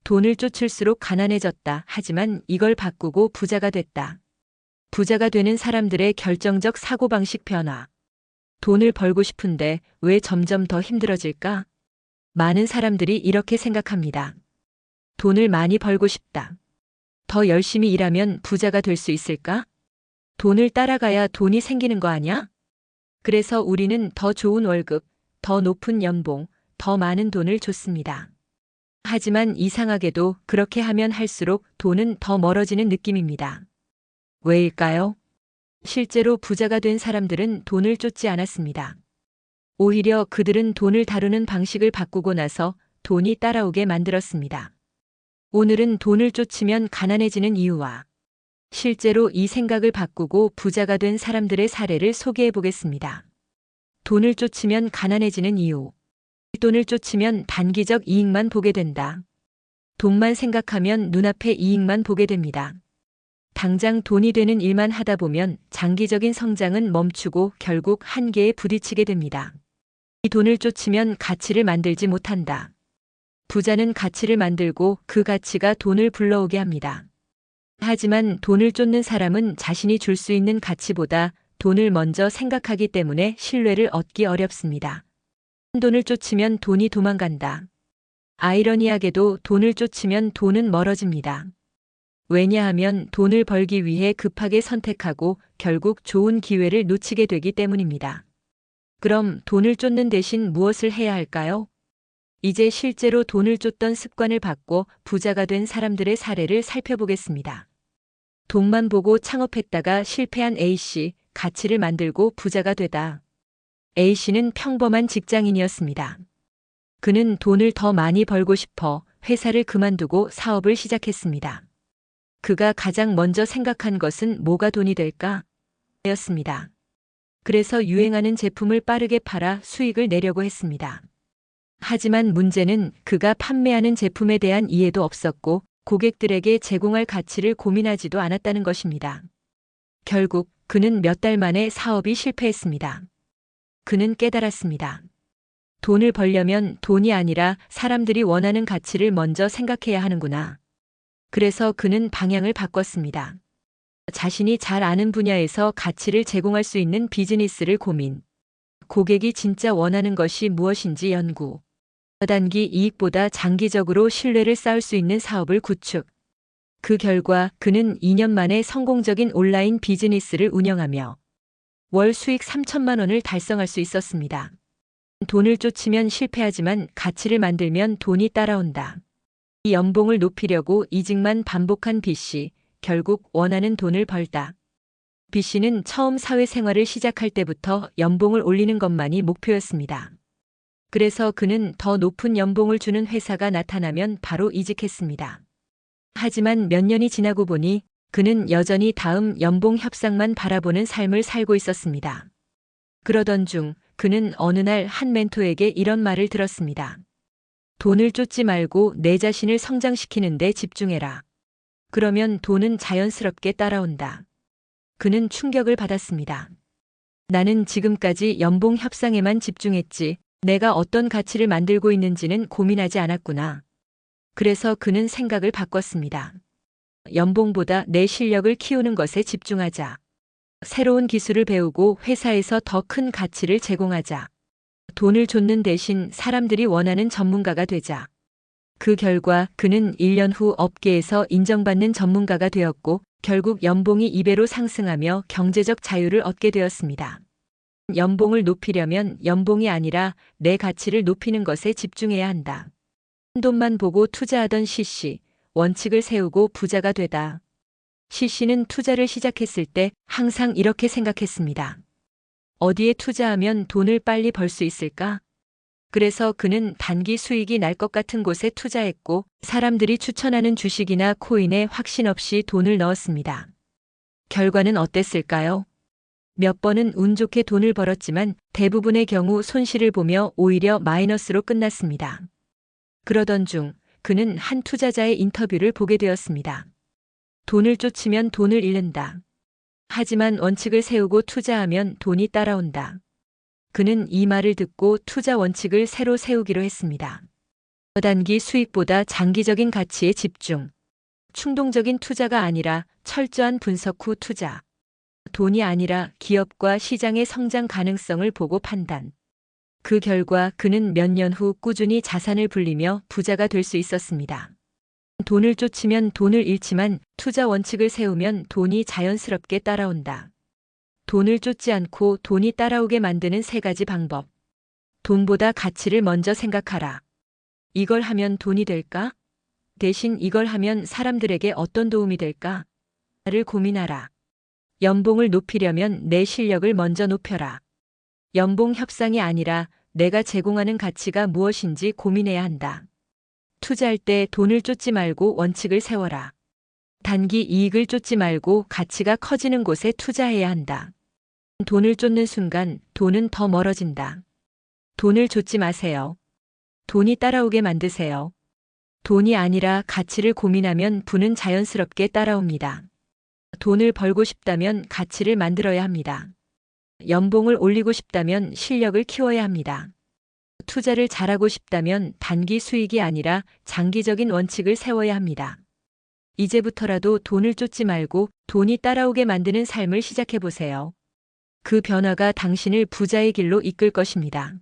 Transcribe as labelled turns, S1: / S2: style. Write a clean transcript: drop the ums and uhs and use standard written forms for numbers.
S1: 돈을 쫓을수록 가난해졌다. 하지만 이걸 바꾸고 부자가 됐다. 부자가 되는 사람들의 결정적 사고방식 변화. 돈을 벌고 싶은데 왜 점점 더 힘들어질까? 많은 사람들이 이렇게 생각합니다. 돈을 많이 벌고 싶다. 더 열심히 일하면 부자가 될 수 있을까? 돈을 따라가야 돈이 생기는 거 아냐? 그래서 우리는 더 좋은 월급, 더 높은 연봉, 더 많은 돈을 줬습니다. 하지만 이상하게도 그렇게 하면 할수록 돈은 더 멀어지는 느낌입니다. 왜일까요? 실제로 부자가 된 사람들은 돈을 쫓지 않았습니다. 오히려 그들은 돈을 다루는 방식을 바꾸고 나서 돈이 따라오게 만들었습니다. 오늘은 돈을 쫓으면 가난해지는 이유와 실제로 이 생각을 바꾸고 부자가 된 사람들의 사례를 소개해 보겠습니다. 돈을 쫓으면 가난해지는 이유. 돈을 쫓으면 단기적 이익만 보게 된다. 돈만 생각하면 눈앞의 이익만 보게 됩니다. 당장 돈이 되는 일만 하다 보면 장기적인 성장은 멈추고 결국 한계에 부딪히게 됩니다. 이 돈을 쫓으면 가치를 만들지 못한다. 부자는 가치를 만들고 그 가치가 돈을 불러오게 합니다. 하지만 돈을 쫓는 사람은 자신이 줄 수 있는 가치보다 돈을 먼저 생각하기 때문에 신뢰를 얻기 어렵습니다. 돈을 쫓으면 돈이 도망간다. 아이러니하게도 돈을 쫓으면 돈은 멀어집니다. 왜냐하면 돈을 벌기 위해 급하게 선택하고 결국 좋은 기회를 놓치게 되기 때문입니다. 그럼 돈을 쫓는 대신 무엇을 해야 할까요? 이제 실제로 돈을 쫓던 습관을 바꿔 부자가 된 사람들의 사례를 살펴보겠습니다. 돈만 보고 창업했다가 실패한 A씨, 가치를 만들고 부자가 되다. A씨는 평범한 직장인이었습니다. 그는 돈을 더 많이 벌고 싶어 회사를 그만두고 사업을 시작했습니다. 그가 가장 먼저 생각한 것은 뭐가 돈이 될까? 였습니다. 그래서 유행하는 제품을 빠르게 팔아 수익을 내려고 했습니다. 하지만 문제는 그가 판매하는 제품에 대한 이해도 없었고 고객들에게 제공할 가치를 고민하지도 않았다는 것입니다. 결국 그는 몇 달 만에 사업이 실패했습니다. 그는 깨달았습니다. 돈을 벌려면 돈이 아니라 사람들이 원하는 가치를 먼저 생각해야 하는구나. 그래서 그는 방향을 바꿨습니다. 자신이 잘 아는 분야에서 가치를 제공할 수 있는 비즈니스를 고민. 고객이 진짜 원하는 것이 무엇인지 연구. 단기 이익보다 장기적으로 신뢰를 쌓을 수 있는 사업을 구축. 그 결과 그는 2년 만에 성공적인 온라인 비즈니스를 운영하며 월 수익 3천만 원을 달성할 수 있었습니다. 돈을 쫓으면 실패하지만 가치를 만들면 돈이 따라온다. 이 연봉을 높이려고 이직만 반복한 B씨, 결국 원하는 돈을 벌다. B씨는 처음 사회생활을 시작할 때부터 연봉을 올리는 것만이 목표였습니다. 그래서 그는 더 높은 연봉을 주는 회사가 나타나면 바로 이직했습니다. 하지만 몇 년이 지나고 보니 그는 여전히 다음 연봉 협상만 바라보는 삶을 살고 있었습니다. 그러던 중 그는 어느 날 한 멘토에게 이런 말을 들었습니다. 돈을 쫓지 말고 내 자신을 성장시키는 데 집중해라. 그러면 돈은 자연스럽게 따라온다. 그는 충격을 받았습니다. 나는 지금까지 연봉 협상에만 집중했지 내가 어떤 가치를 만들고 있는지는 고민하지 않았구나. 그래서 그는 생각을 바꿨습니다. 연봉보다 내 실력을 키우는 것에 집중하자. 새로운 기술을 배우고 회사에서 더 큰 가치를 제공하자. 돈을 쫓는 대신 사람들이 원하는 전문가가 되자. 그 결과 그는 1년 후 업계에서 인정받는 전문가가 되었고 결국 연봉이 2배로 상승하며 경제적 자유를 얻게 되었습니다. 연봉을 높이려면 연봉이 아니라 내 가치를 높이는 것에 집중해야 한다. 돈만 보고 투자하던 C씨, 원칙을 세우고 부자가 되다. C씨는 투자를 시작했을 때 항상 이렇게 생각했습니다. 어디에 투자하면 돈을 빨리 벌 수 있을까? 그래서 그는 단기 수익이 날 것 같은 곳에 투자했고 사람들이 추천하는 주식이나 코인에 확신 없이 돈을 넣었습니다. 결과는 어땠을까요? 몇 번은 운 좋게 돈을 벌었지만 대부분의 경우 손실을 보며 오히려 마이너스로 끝났습니다. 그러던 중 그는 한 투자자의 인터뷰를 보게 되었습니다. 돈을 쫓으면 돈을 잃는다. 하지만 원칙을 세우고 투자하면 돈이 따라온다. 그는 이 말을 듣고 투자 원칙을 새로 세우기로 했습니다. 단기 수익보다 장기적인 가치에 집중. 충동적인 투자가 아니라 철저한 분석 후 투자. 돈이 아니라 기업과 시장의 성장 가능성을 보고 판단. 그 결과 그는 몇 년 후 꾸준히 자산을 불리며 부자가 될 수 있었습니다. 돈을 쫓으면 돈을 잃지만 투자 원칙을 세우면 돈이 자연스럽게 따라온다. 돈을 쫓지 않고 돈이 따라오게 만드는 세 가지 방법. 돈보다 가치를 먼저 생각하라. 이걸 하면 돈이 될까? 대신 이걸 하면 사람들에게 어떤 도움이 될까? 를 고민하라. 연봉을 높이려면 내 실력을 먼저 높여라. 연봉 협상이 아니라 내가 제공하는 가치가 무엇인지 고민해야 한다. 투자할 때 돈을 쫓지 말고 원칙을 세워라. 단기 이익을 쫓지 말고 가치가 커지는 곳에 투자해야 한다. 돈을 쫓는 순간 돈은 더 멀어진다. 돈을 쫓지 마세요. 돈이 따라오게 만드세요. 돈이 아니라 가치를 고민하면 부는 자연스럽게 따라옵니다. 돈을 벌고 싶다면 가치를 만들어야 합니다. 연봉을 올리고 싶다면 실력을 키워야 합니다. 투자를 잘하고 싶다면 단기 수익이 아니라 장기적인 원칙을 세워야 합니다. 이제부터라도 돈을 쫓지 말고 돈이 따라오게 만드는 삶을 시작해 보세요. 그 변화가 당신을 부자의 길로 이끌 것입니다.